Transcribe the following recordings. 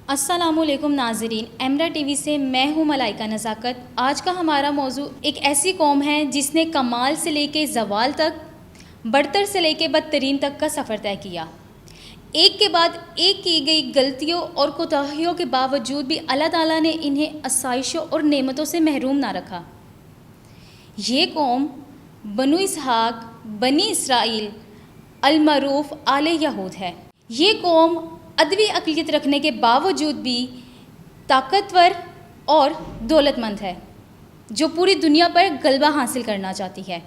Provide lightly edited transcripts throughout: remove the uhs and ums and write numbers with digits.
السلام علیکم ناظرین، ایمرا ٹی وی سے میں ہوں ملائکہ نزاکت۔ آج کا ہمارا موضوع ایک ایسی قوم ہے جس نے کمال سے لے کے زوال تک، برتر سے لے کے بدترین تک کا سفر طے کیا۔ ایک کے بعد ایک کی گئی غلطیوں اور کوتاہیوں کے باوجود بھی اللہ تعالیٰ نے انہیں آسائشوں اور نعمتوں سے محروم نہ رکھا۔ یہ قوم بنو اسحاق، بنی اسرائیل، المعروف آل یہود ہے۔ یہ قوم ادبی اقلیت رکھنے کے باوجود بھی طاقتور اور دولت مند ہے، جو پوری دنیا پر غلبہ حاصل کرنا چاہتی ہے۔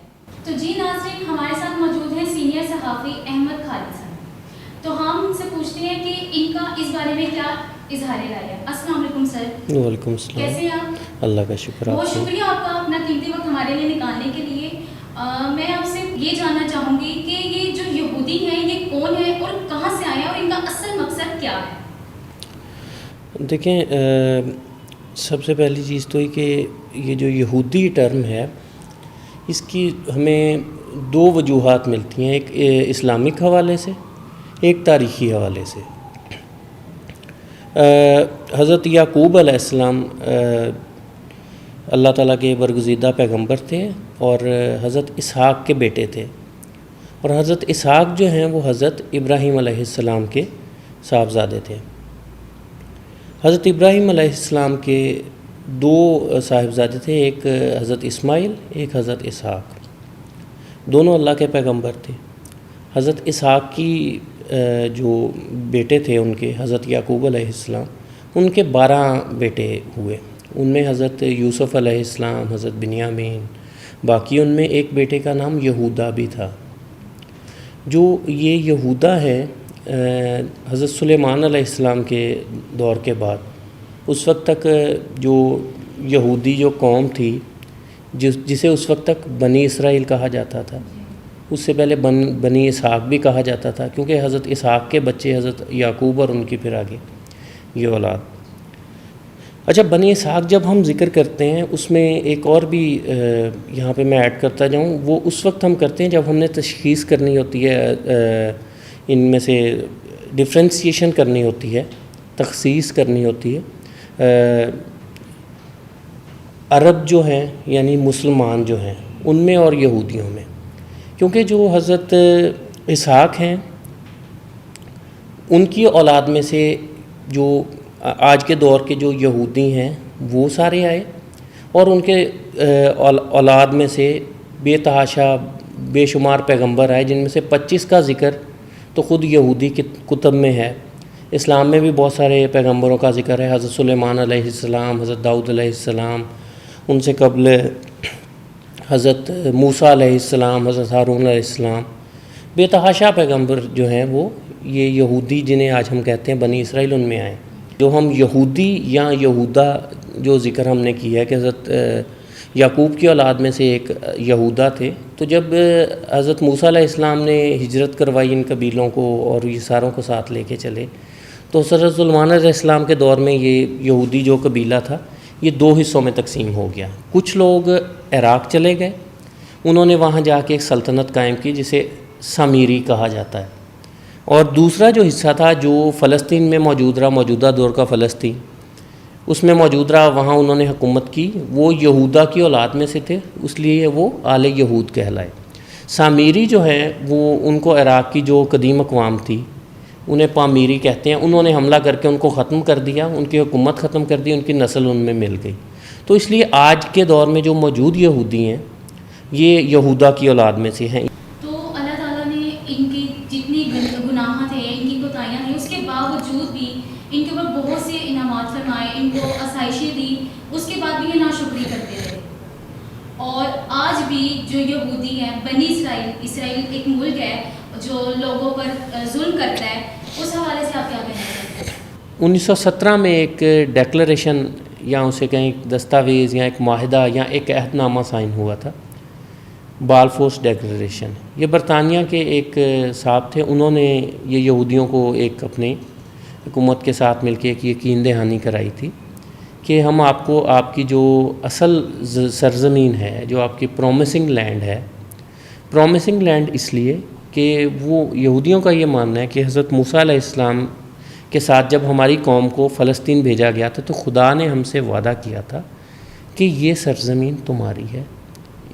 تو جی ناظرین، ہمارے ساتھ موجود ہیں سینئر صحافی احمد خالد صاحب۔ تو ہم ان سے پوچھتے ہیں کہ ان کا اس بارے میں کیا اظہار رائے ہے۔ السلام علیکم سر۔ وعلیکم السلام۔ کیسے ہیں آپ؟ اللہ کا شکر۔ بہت شکریہ آپ کا اپنا قیمتی وقت ہمارے لیے نکالنے کے لیے۔ میں آپ سے یہ جاننا چاہوں گی کہ یہ جو یہودی ہیں یہ کون ہے اور کہاں سے آئے ہیں اور ان کا اصل مقصد کیا ہے؟ دیکھیں، سب سے پہلی چیز تو یہ کہ یہ جو یہودی ٹرم ہے اس کی ہمیں دو وجوہات ملتی ہیں، ایک اسلامک حوالے سے، ایک تاریخی حوالے سے۔ حضرت یعقوب علیہ السلام اللہ تعالیٰ کے برگزیدہ پیغمبر تھے اور حضرت اسحاق کے بیٹے تھے، اور حضرت اسحاق جو ہیں وہ حضرت ابراہیم علیہ السلام کے صاحبزادے تھے۔ حضرت ابراہیم علیہ السلام کے دو صاحبزادے تھے، ایک حضرت اسماعیل، ایک حضرت اسحاق، دونوں اللہ کے پیغمبر تھے۔ حضرت اسحاق کی جو بیٹے تھے ان کے، حضرت یعقوب علیہ السلام، ان کے 12 بیٹے ہوئے، ان میں حضرت یوسف علیہ السلام، حضرت بنیامین، باقی ان میں ایک بیٹے کا نام یہودا بھی تھا۔ جو یہ یہودا ہے حضرت سلیمان علیہ السلام کے دور کے بعد، اس وقت تک جو یہودی جو قوم تھی جسے اس وقت تک بنی اسرائیل کہا جاتا تھا، اس سے پہلے بنی اسحاق بھی کہا جاتا تھا، کیونکہ حضرت اسحاق کے بچے حضرت یعقوب اور ان کی پھر آگے یہ اولاد۔ اچھا، بنی اسحاق جب ہم ذکر کرتے ہیں اس میں ایک اور بھی یہاں پہ میں ایڈ کرتا جاؤں، وہ اس وقت ہم کرتے ہیں جب ہم نے تشخیص کرنی ہوتی ہے، ان میں سے ڈفرینسیشن کرنی ہوتی ہے، تخصیص کرنی ہوتی ہے عرب جو ہیں یعنی مسلمان جو ہیں ان میں اور یہودیوں میں، کیونکہ جو حضرت اسحاق ہیں ان کی اولاد میں سے جو آج کے دور کے جو یہودی ہیں وہ سارے آئے، اور ان کے اولاد میں سے بے تحاشا بے شمار پیغمبر آئے، جن میں سے 25 کا ذکر تو خود یہودی کے کتب میں ہے۔ اسلام میں بھی بہت سارے پیغمبروں کا ذکر ہے، حضرت سلیمان علیہ السلام، حضرت داؤد علیہ السلام، ان سے قبل حضرت موسیٰ علیہ السلام، حضرت ہارون علیہ السلام، بے تحاشا پیغمبر جو ہیں وہ یہ یہودی جنہیں آج ہم کہتے ہیں بنی اسرائیل، ان میں آئے۔ جو ہم یہودی یا یہودا جو ذکر ہم نے کیا ہے کہ حضرت یعقوب کی اولاد میں سے ایک یہودا تھے، تو جب حضرت موسیٰ علیہ السلام نے ہجرت کروائی ان قبیلوں کو اور یہ ساروں کو ساتھ لے کے چلے، تو حضرت سلیمان علیہ السلام کے دور میں یہ یہودی جو قبیلہ تھا یہ 2 حصوں میں تقسیم ہو گیا۔ کچھ لوگ عراق چلے گئے، انہوں نے وہاں جا کے ایک سلطنت قائم کی جسے سامری کہا جاتا ہے، اور دوسرا جو حصہ تھا جو فلسطین میں موجودہ دور کا فلسطین، اس میں موجود رہا، وہاں انہوں نے حکومت کی، وہ یہودا کی اولاد میں سے تھے، اس لیے وہ آل یہود کہلائے۔ سامری جو ہے وہ ان کو عراق کی جو قدیم اقوام تھی انہیں پامیری کہتے ہیں، انہوں نے حملہ کر کے ان کو ختم کر دیا، ان کی حکومت ختم کر دی، ان کی نسل ان میں مل گئی۔ تو اس لیے آج کے دور میں جو موجود یہودی ہیں یہ یہودا کی اولاد میں سے ہیں۔ تو اللہ تعالیٰ نے ان کی جتنی گناہ تھے، ان کی کوتاہیاں تھیں، اس کے باوجود بھی ان کے اوپر بہت سے انعامات فرمائے، ان کو آسائشیں دی، اس کے بعد بھی یہ ناشکری کرتے رہے۔ اور آج بھی جو یہودی ہیں، بنی اسرائیل ایک ملک ہے جو لوگوں پر ظلم کرتا ہے، اس حوالے سے آپ کیا کہنا چاہتے ہیں؟ 1917 میں ایک ڈیکلریشن یا اسے کہیں ایک دستاویز یا ایک معاہدہ یا ایک عہد نامہ سائن ہوا تھا، بالفور ڈیکلریشن۔ یہ برطانیہ کے ایک صاحب تھے، انہوں نے یہ یہودیوں کو ایک اپنی حکومت کے ساتھ مل کے ایک یقین دہانی کرائی تھی کہ ہم آپ کو آپ کی جو اصل سرزمین ہے، جو آپ کی پرومسنگ لینڈ ہے، پرومسنگ لینڈ اس لیے کہ وہ یہودیوں کا یہ ماننا ہے کہ حضرت موسیٰ علیہ السلام کے ساتھ جب ہماری قوم کو فلسطین بھیجا گیا تھا تو خدا نے ہم سے وعدہ کیا تھا کہ یہ سرزمین تمہاری ہے،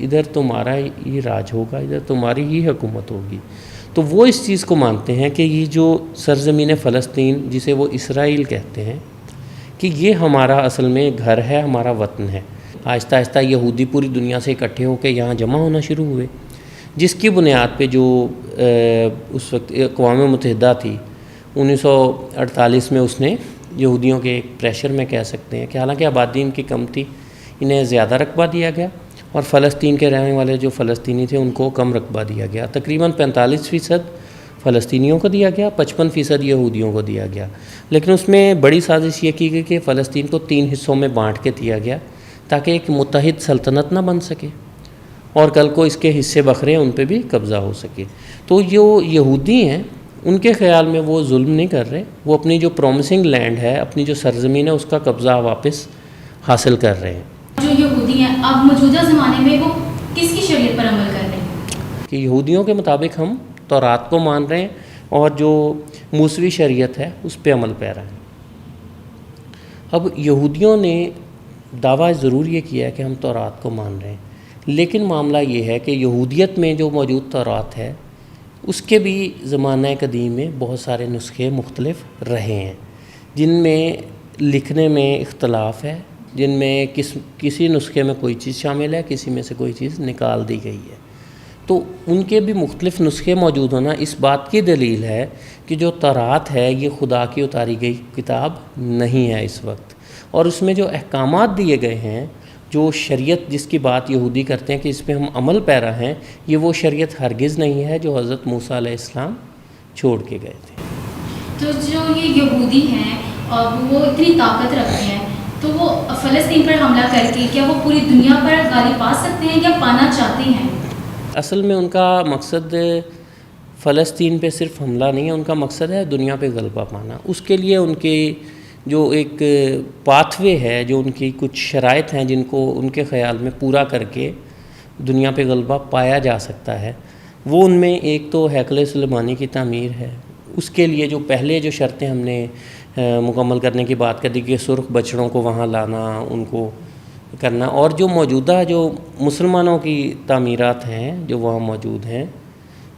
ادھر تمہارا یہ راج ہوگا، ادھر تمہاری ہی حکومت ہوگی۔ تو وہ اس چیز کو مانتے ہیں کہ یہ جو سرزمین فلسطین جسے وہ اسرائیل کہتے ہیں کہ یہ ہمارا اصل میں گھر ہے، ہمارا وطن ہے۔ آہستہ آہستہ یہودی پوری دنیا سے اکٹھے ہو کے یہاں جمع ہونا شروع ہوئے، جس کی بنیاد پہ جو اس وقت اقوام متحدہ تھی 1948 میں، اس نے یہودیوں کے ایک پریشر میں کہہ سکتے ہیں کہ حالانکہ آبادی ان کی کم تھی، انہیں زیادہ رقبہ دیا گیا، اور فلسطین کے رہنے والے جو فلسطینی تھے ان کو کم رقبہ دیا گیا۔ تقریباً 45% فلسطینیوں کو دیا گیا، 55% یہودیوں کو دیا گیا۔ لیکن اس میں بڑی سازش یہ کی گئی کہ فلسطین کو 3 حصوں میں بانٹ کے دیا گیا تاکہ ایک متحد سلطنت نہ بن سکے، اور کل کو اس کے حصے بکھرے ان پہ بھی قبضہ ہو سکے۔ تو جو یہودی ہیں ان کے خیال میں وہ ظلم نہیں کر رہے، وہ اپنی جو پرومسنگ لینڈ ہے، اپنی جو سرزمین ہے، اس کا قبضہ واپس حاصل کر رہے ہیں۔ جو یہودی ہیں اب موجودہ زمانے میں وہ کس کی شریعت پر عمل کر رہے ہیں؟ کہ یہودیوں کے مطابق ہم تورات کو مان رہے ہیں اور جو موسوی شریعت ہے اس پہ عمل پیرا ہے۔ اب یہودیوں نے دعویٰ ضرور یہ کیا ہے کہ ہم تورات کو مان رہے ہیں، لیکن معاملہ یہ ہے کہ یہودیت میں جو موجود تورات ہے اس کے بھی زمانہ قدیم میں بہت سارے نسخے مختلف رہے ہیں، جن میں لکھنے میں اختلاف ہے، جن میں کسی نسخے میں کوئی چیز شامل ہے، کسی میں سے کوئی چیز نکال دی گئی ہے۔ تو ان کے بھی مختلف نسخے موجود ہونا اس بات کی دلیل ہے کہ جو تورات ہے یہ خدا کی اتاری گئی کتاب نہیں ہے اس وقت، اور اس میں جو احکامات دیے گئے ہیں، جو شریعت جس کی بات یہودی کرتے ہیں کہ اس پہ ہم عمل پیرا ہیں، یہ وہ شریعت ہرگز نہیں ہے جو حضرت موسیٰ علیہ السلام چھوڑ کے گئے تھے۔ تو جو یہ یہودی ہیں اور وہ اتنی طاقت رکھتے ہیں، تو وہ فلسطین پر حملہ کر کے کیا وہ پوری دنیا پر غالب پا سکتے ہیں یا پانا چاہتے ہیں؟ اصل میں ان کا مقصد فلسطین پہ صرف حملہ نہیں ہے، ان کا مقصد ہے دنیا پہ غلبہ پانا۔ اس کے لیے ان کی جو ایک پاتھ وے ہے، جو ان کی کچھ شرائط ہیں جن کو ان کے خیال میں پورا کر کے دنیا پہ غلبہ پایا جا سکتا ہے، وہ ان میں ایک تو ہیکل سلیمانی کی تعمیر ہے۔ اس کے لیے جو پہلے جو شرطیں ہم نے مکمل کرنے کی بات کر دی کہ سرخ بچڑوں کو وہاں لانا، ان کو کرنا، اور جو موجودہ جو مسلمانوں کی تعمیرات ہیں جو وہاں موجود ہیں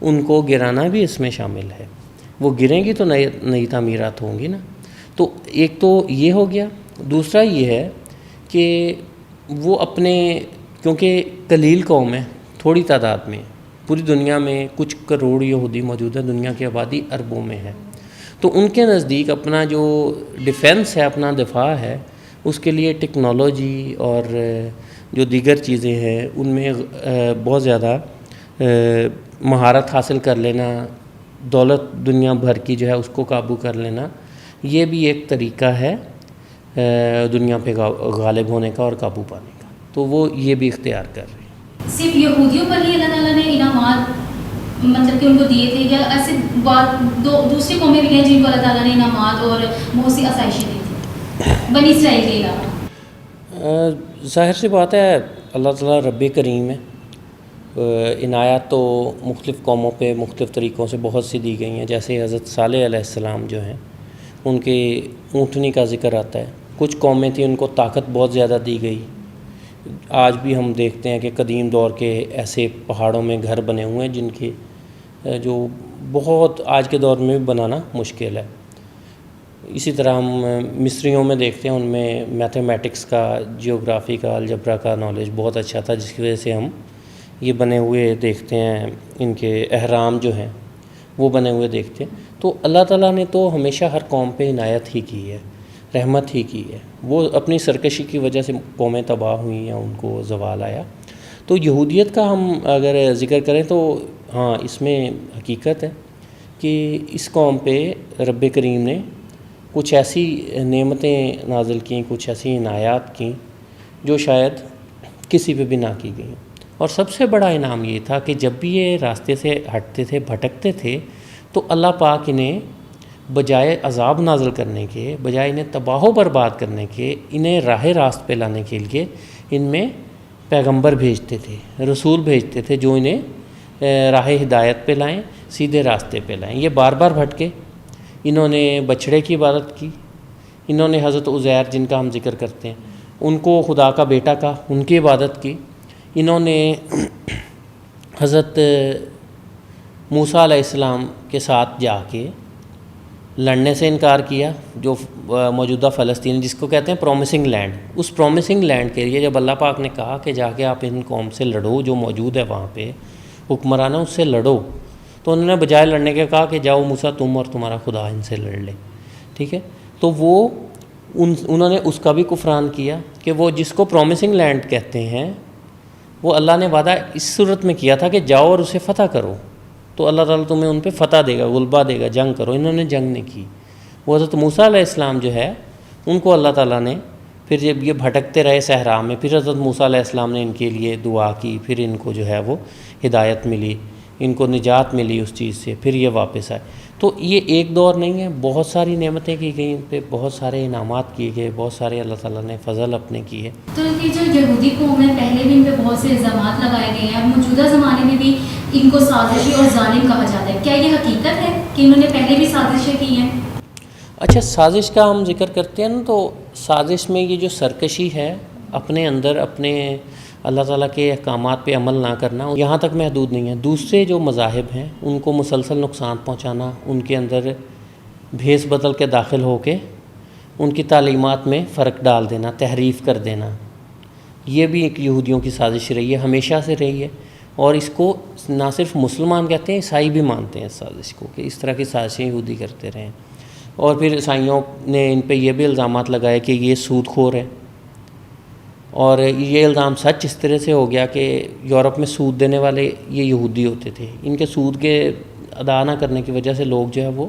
ان کو گرانا بھی اس میں شامل ہے۔ وہ گریں گی تو نئی تعمیرات ہوں گی نا۔ تو ایک تو یہ ہو گیا، دوسرا یہ ہے کہ وہ اپنے، کیونکہ قلیل قوم ہے، تھوڑی تعداد میں، پوری دنیا میں کچھ کروڑ یہودی موجود ہیں، دنیا کی آبادی اربوں میں ہے، تو ان کے نزدیک اپنا جو ڈیفنس ہے، اپنا دفاع ہے، اس کے لیے ٹیکنالوجی اور جو دیگر چیزیں ہیں ان میں بہت زیادہ مہارت حاصل کر لینا، دولت دنیا بھر کی جو ہے اس کو قابو کر لینا، یہ بھی ایک طریقہ ہے دنیا پہ غالب ہونے کا اور قابو پانے کا، تو وہ یہ بھی اختیار کر رہے ہیں۔ صرف یہودیوں پر ہی اللہ تعالیٰ نے انعامات مطلب کہ ان کو دیے تھے، یا ایسے دوسری قومیں بھی ہیں جن کو اللہ تعالیٰ نے انعامات اور بہت سی آسائشیں دی تھیں بنی اسرائیل کے علاوہ؟ ظاہر سی بات ہے اللہ تعالیٰ رب کریم ہے، عنایات تو مختلف قوموں پہ مختلف طریقوں سے بہت سی دی گئی ہیں، جیسے حضرت صالح علیہ السلام جو ہیں ان کے اونٹنی کا ذکر آتا ہے۔ کچھ قومیں تھیں ان کو طاقت بہت زیادہ دی گئی۔ آج بھی ہم دیکھتے ہیں کہ قدیم دور کے ایسے پہاڑوں میں گھر بنے ہوئے ہیں جن کے جو بہت آج کے دور میں بھی بنانا مشکل ہے۔ اسی طرح ہم مصریوں میں دیکھتے ہیں، ان میں میتھمیٹکس کا، جیوگرافی کا، الجبرا کا نالج بہت اچھا تھا، جس کی وجہ سے ہم یہ بنے ہوئے دیکھتے ہیں، ان کے اہرام جو ہیں وہ بنے ہوئے دیکھتے ہیں۔ تو اللہ تعالیٰ نے تو ہمیشہ ہر قوم پہ عنایت ہی کی ہے، رحمت ہی کی ہے۔ وہ اپنی سرکشی کی وجہ سے قومیں تباہ ہوئیں یا ان کو زوال آیا۔ تو یہودیت کا ہم اگر ذکر کریں تو ہاں، اس میں حقیقت ہے کہ اس قوم پہ رب کریم نے کچھ ایسی نعمتیں نازل کیں، کچھ ایسی عنایات کیں جو شاید کسی پہ بھی نہ کی گئیں۔ اور سب سے بڑا انعام یہ تھا کہ جب بھی یہ راستے سے ہٹتے تھے، بھٹکتے تھے، تو اللہ پاک انہیں بجائے عذاب نازل کرنے کے، بجائے انہیں تباہ و برباد کرنے کے، انہیں راہ راست پہ لانے کے لیے ان میں پیغمبر بھیجتے تھے، رسول بھیجتے تھے جو انہیں راہ ہدایت پہ لائیں، سیدھے راستے پہ لائیں۔ یہ بار بار بھٹکے، انہوں نے بچھڑے کی عبادت کی، انہوں نے حضرت عزیر جن کا ہم ذکر کرتے ہیں ان کو خدا کا بیٹا کہا، ان کی عبادت کی، انہوں نے حضرت موسیٰ علیہ السلام کے ساتھ جا کے لڑنے سے انکار کیا، جو موجودہ فلسطین جس کو کہتے ہیں پرومسنگ لینڈ، اس پرومسنگ لینڈ کے لیے جب اللہ پاک نے کہا کہ جا کے آپ ان قوم سے لڑو جو موجود ہے وہاں پہ حکمران اس سے لڑو، تو انہوں نے بجائے لڑنے کے کہا کہ جاؤ موسیٰ تم اور تمہارا خدا ان سے لڑ لے، ٹھیک ہے. تو وہ انہوں نے اس کا بھی کفران کیا کہ وہ جس کو پرومسنگ لینڈ کہتے ہیں وہ اللہ نے وعدہ اس صورت میں کیا تھا کہ جاؤ اور اسے فتح کرو تو اللہ تعالیٰ تمہیں ان پہ فتح دے گا، غلبہ دے گا، جنگ کرو. انہوں نے جنگ نہیں کی. وہ حضرت موسیٰ علیہ السلام جو ہے ان کو اللہ تعالیٰ نے پھر جب یہ بھٹکتے رہے صحرا میں، پھر حضرت موسیٰ علیہ السلام نے ان کے لیے دعا کی، پھر ان کو جو ہے وہ ہدایت ملی، ان کو نجات ملی اس چیز سے، پھر یہ واپس آئے. تو یہ ایک دور نہیں ہے، بہت ساری نعمتیں کی گئیں ان پہ، بہت سارے انعامات کیے گئے، بہت سارے اللہ تعالیٰ نے فضل اپنے کیے. تو یہ جو یہودی قوم ہے پہلے بھی ان پہ بہت سے الزامات لگائے گئے ہیں، موجودہ زمانے میں بھی ان کو سازشی اور ظالم کہا جاتا ہے. کیا یہ حقیقت ہے کہ انہوں نے پہلے بھی سازشیں کی ہیں؟ اچھا، سازش کا ہم ذکر کرتے ہیں نا، تو سازش میں یہ جو سرکشی ہے، اپنے اندر اپنے اللہ تعالیٰ کے احکامات پہ عمل نہ کرنا، یہاں تک محدود نہیں ہے. دوسرے جو مذاہب ہیں ان کو مسلسل نقصان پہنچانا، ان کے اندر بھیس بدل کے داخل ہو کے ان کی تعلیمات میں فرق ڈال دینا، تحریف کر دینا، یہ بھی ایک یہودیوں کی سازش رہی ہے، ہمیشہ سے رہی ہے. اور اس کو نہ صرف مسلمان کہتے ہیں، عیسائی بھی مانتے ہیں اس سازش کو، کہ اس طرح کی سازشیں یہودی کرتے رہے ہیں. اور پھر عیسائیوں نے ان پہ یہ بھی الزامات لگائے کہ یہ سود خور ہے، اور یہ الزام سچ اس طرح سے ہو گیا کہ یورپ میں سود دینے والے یہ یہودی ہوتے تھے. ان کے سود کے ادا نہ کرنے کی وجہ سے لوگ جو ہے وہ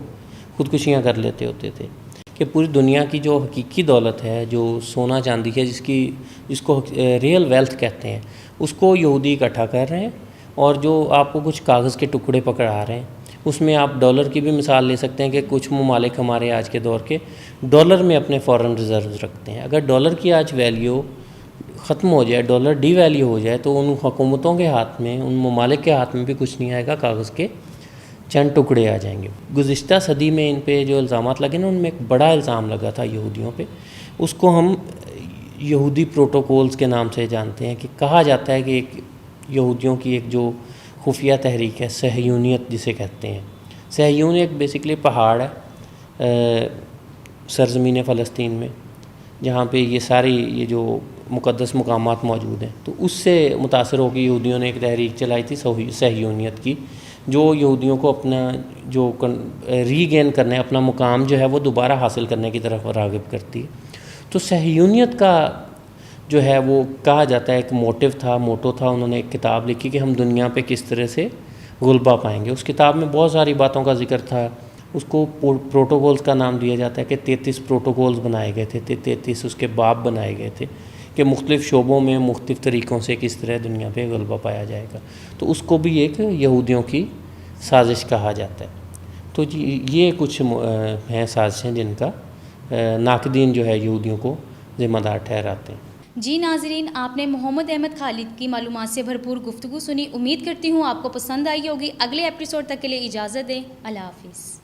خودکشیاں کر لیتے ہوتے تھے. کہ پوری دنیا کی جو حقیقی دولت ہے، جو سونا چاندی ہے، جس کو ریئل ویلتھ کہتے ہیں، اس کو یہودی اکٹھا کر رہے ہیں. اور جو آپ کو کچھ کاغذ کے ٹکڑے پکڑا رہے ہیں، اس میں آپ ڈالر کی بھی مثال لے سکتے ہیں کہ کچھ ممالک ہمارے آج کے دور کے ڈالر میں اپنے فارن ریزروز رکھتے ہیں. اگر ڈالر کی آج ویلیو ختم ہو جائے، ڈالر ڈی ویلیو ہو جائے، تو ان حکومتوں کے ہاتھ میں، ان ممالک کے ہاتھ میں بھی کچھ نہیں آئے گا، کاغذ کے چند ٹکڑے آ جائیں گے. گزشتہ صدی میں ان پہ جو الزامات لگے نا، ان میں ایک بڑا الزام لگا تھا یہودیوں پہ، اس کو ہم یہودی پروٹوکولز کے نام سے جانتے ہیں. کہ کہا جاتا ہے کہ ایک یہودیوں کی ایک جو خفیہ تحریک ہے، صہیونیت جسے کہتے ہیں. صہیونیت بیسکلی پہاڑ ہے سرزمین فلسطین میں، جہاں پہ یہ جو مقدس مقامات موجود ہیں. تو اس سے متاثر ہو کے یہودیوں نے ایک تحریک چلائی تھی صہیونیت کی، جو یہودیوں کو اپنا جو ری گین کرنے، اپنا مقام جو ہے وہ دوبارہ حاصل کرنے کی طرف راغب کرتی ہے. تو صہیونیت کا جو ہے وہ کہا جاتا ہے ایک موٹو تھا. انہوں نے ایک کتاب لکھی کہ ہم دنیا پہ کس طرح سے غلبہ پائیں گے. اس کتاب میں بہت ساری باتوں کا ذکر تھا. اس کو پروٹوکولز کا نام دیا جاتا ہے کہ 33 پروٹوکولز بنائے گئے تھے، 33 اس کے باب بنائے گئے تھے کہ مختلف شعبوں میں مختلف طریقوں سے کس طرح دنیا پہ غلبہ پایا جائے گا. تو اس کو بھی ایک یہودیوں کی سازش کہا جاتا ہے. تو یہ کچھ ہیں سازشیں جن کا ناقدین جو ہے یہودیوں کو ذمہ دار ٹھہراتے ہیں. جی ناظرین، آپ نے محمد احمد خالد کی معلومات سے بھرپور گفتگو سنی. امید کرتی ہوں آپ کو پسند آئی ہوگی. اگلے ایپیسوڈ تک کے لیے اجازت دیں. اللہ حافظ.